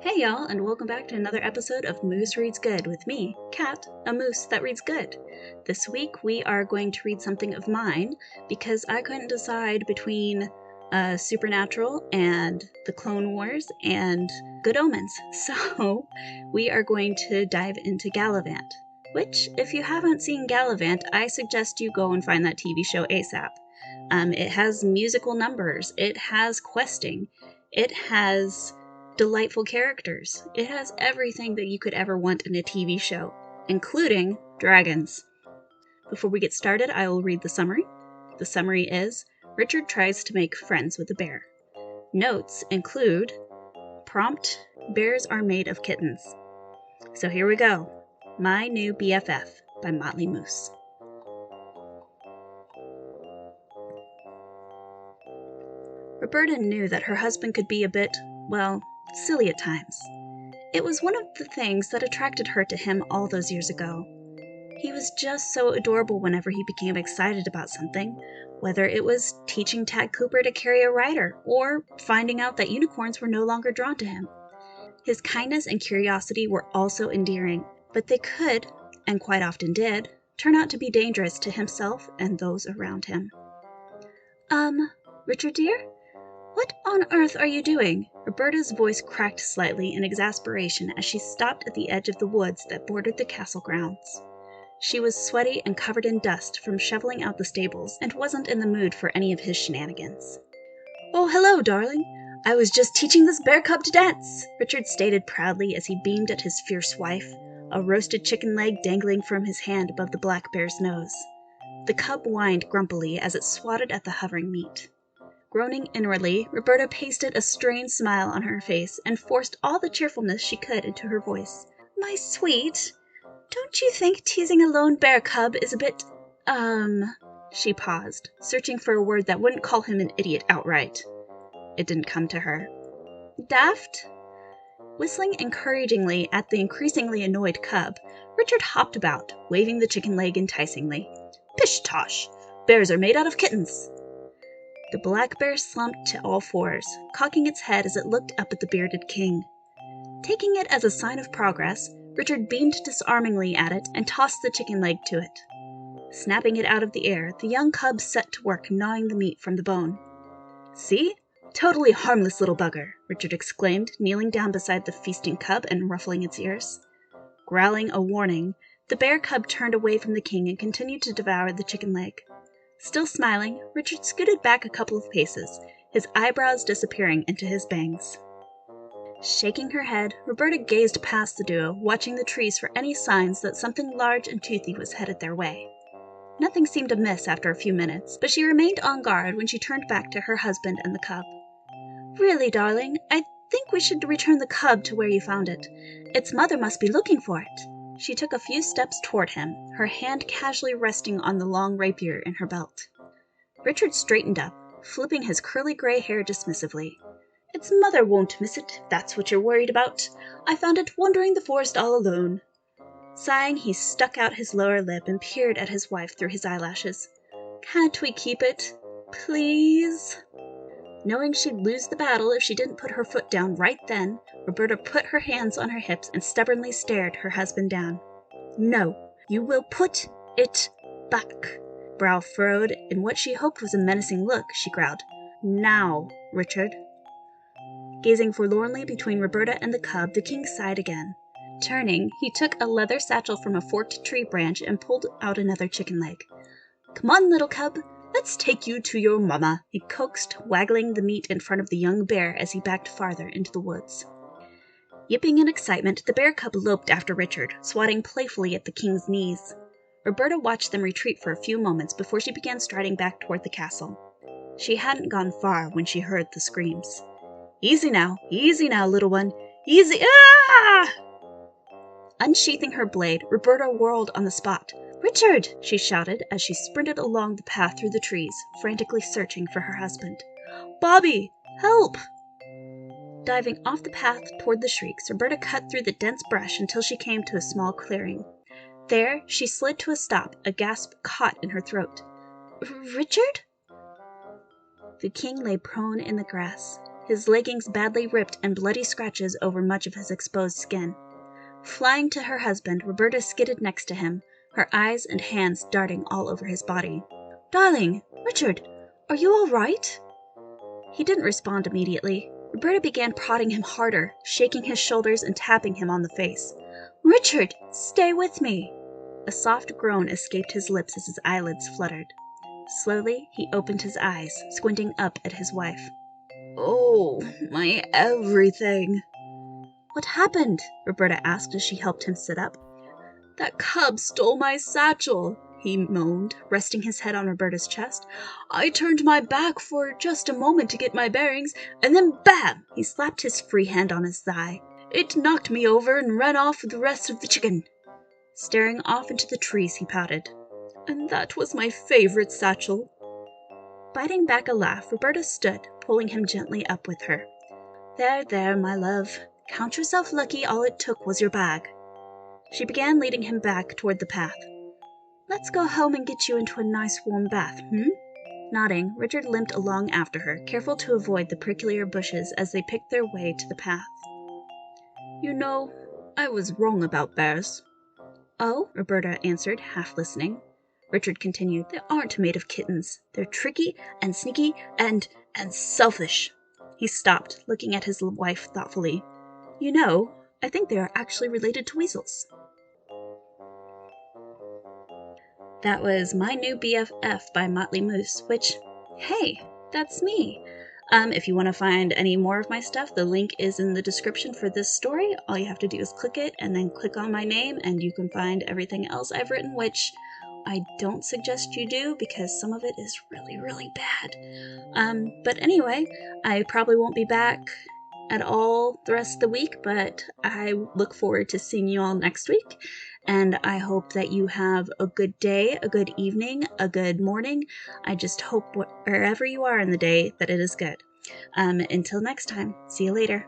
Hey y'all, and welcome back to another episode of Moose Reads Good with me, Kat, a moose that reads good. This week we are going to read something of mine because I couldn't decide between Supernatural and The Clone Wars and Good Omens. So we are going to dive into Galavant, which, if you haven't seen Galavant, I suggest you go and find that TV show ASAP. It has musical numbers, it has questing, it has delightful characters. It has everything that you could ever want in a TV show, including dragons. Before we get started, I will read the summary. The summary is, Richard tries to make friends with a bear. Notes include, prompt, bears are made of kittens. So here we go. My New BFF by MotleyMoose. Roberta knew that her husband could be a bit, well, silly at times. It was one of the things that attracted her to him all those years ago. He was just so adorable whenever he became excited about something, whether it was teaching Tad Cooper to carry a rider or finding out that unicorns were no longer drawn to him. His kindness and curiosity were also endearing, but they could, and quite often did, turn out to be dangerous to himself and those around him. Richard dear? What on earth are you doing? Roberta's voice cracked slightly in exasperation as she stopped at the edge of the woods that bordered the castle grounds. She was sweaty and covered in dust from shoveling out the stables and wasn't in the mood for any of his shenanigans. Oh, hello, darling. I was just teaching this bear cub to dance, Richard stated proudly as he beamed at his fierce wife, a roasted chicken leg dangling from his hand above the black bear's nose. The cub whined grumpily as it swatted at the hovering meat. Groaning inwardly, Roberta pasted a strained smile on her face and forced all the cheerfulness she could into her voice. My sweet, don't you think teasing a lone bear cub is a bit, She paused, searching for a word that wouldn't call him an idiot outright. It didn't come to her. Daft? Whistling encouragingly at the increasingly annoyed cub, Richard hopped about, waving the chicken leg enticingly. Pish-tosh! Bears are made out of kittens! The black bear slumped to all fours, cocking its head as it looked up at the bearded king. Taking it as a sign of progress, Richard beamed disarmingly at it and tossed the chicken leg to it. Snapping it out of the air, the young cub set to work gnawing the meat from the bone. See? Totally harmless little bugger, Richard exclaimed, kneeling down beside the feasting cub and ruffling its ears. Growling a warning, the bear cub turned away from the king and continued to devour the chicken leg. Still smiling, Richard scooted back a couple of paces, his eyebrows disappearing into his bangs. Shaking her head, Roberta gazed past the duo, watching the trees for any signs that something large and toothy was headed their way. Nothing seemed amiss after a few minutes, but she remained on guard when she turned back to her husband and the cub. Really, darling, I think we should return the cub to where you found it. Its mother must be looking for it. She took a few steps toward him, her hand casually resting on the long rapier in her belt. Richard straightened up, flipping his curly gray hair dismissively. Its mother won't miss it, if that's what you're worried about. I found it wandering the forest all alone. Sighing, he stuck out his lower lip and peered at his wife through his eyelashes. Can't we keep it? Please? Knowing she'd lose the battle if she didn't put her foot down right then, Roberta put her hands on her hips and stubbornly stared her husband down. No, you will put it back. Brow furrowed in what she hoped was a menacing look, she growled. Now, Richard. Gazing forlornly between Roberta and the cub, the king sighed again. Turning, he took a leather satchel from a forked tree branch and pulled out another chicken leg. Come on, little cub. Let's take you to your mama, he coaxed, waggling the meat in front of the young bear as he backed farther into the woods. Yipping in excitement, the bear cub loped after Richard, swatting playfully at the king's knees. Roberta watched them retreat for a few moments before she began striding back toward the castle. She hadn't gone far when she heard the screams. Easy now, little one. Easy, ah! Unsheathing her blade, Roberta whirled on the spot. Richard! She shouted as she sprinted along the path through the trees, frantically searching for her husband. Bobby! Help! Diving off the path toward the shrieks, Roberta cut through the dense brush until she came to a small clearing. There, she slid to a stop, a gasp caught in her throat. Richard? The king lay prone in the grass, his leggings badly ripped and bloody scratches over much of his exposed skin. Flying to her husband, Roberta skidded next to him, her eyes and hands darting all over his body. "Darling, Richard, are you all right?" He didn't respond immediately. Roberta began prodding him harder, shaking his shoulders and tapping him on the face. "Richard, stay with me!" A soft groan escaped his lips as his eyelids fluttered. Slowly, he opened his eyes, squinting up at his wife. "Oh, my everything!" "What happened?" Roberta asked as she helped him sit up. "That cub stole my satchel," he moaned, resting his head on Roberta's chest. "I turned my back for just a moment to get my bearings, and then bam!" He slapped his free hand on his thigh. "It knocked me over and ran off with the rest of the chicken." Staring off into the trees, he pouted. "And that was my favorite satchel." Biting back a laugh, Roberta stood, pulling him gently up with her. "There, there, my love. Count yourself lucky all it took was your bag." She began leading him back toward the path. "Let's go home and get you into a nice warm bath, Nodding, Richard limped along after her, careful to avoid the pricklier bushes as they picked their way to the path. "You know, I was wrong about bears." "Oh?" Roberta answered, half listening. Richard continued, "They aren't made of kittens. They're tricky and sneaky and selfish." He stopped, looking at his wife thoughtfully. "You know, I think they are actually related to weasels." That was My New BFF by MotleyMoose, which, hey, that's me. If you want to find any more of my stuff, the link is in the description for this story. All you have to do is click it and then click on my name, and you can find everything else I've written, which I don't suggest you do because some of it is really, really bad. But anyway, I probably won't be back at all the rest of the week, but I look forward to seeing you all next week. And I hope that you have a good day, a good evening, a good morning. I just hope wherever you are in the day that it is good. Until next time, see you later.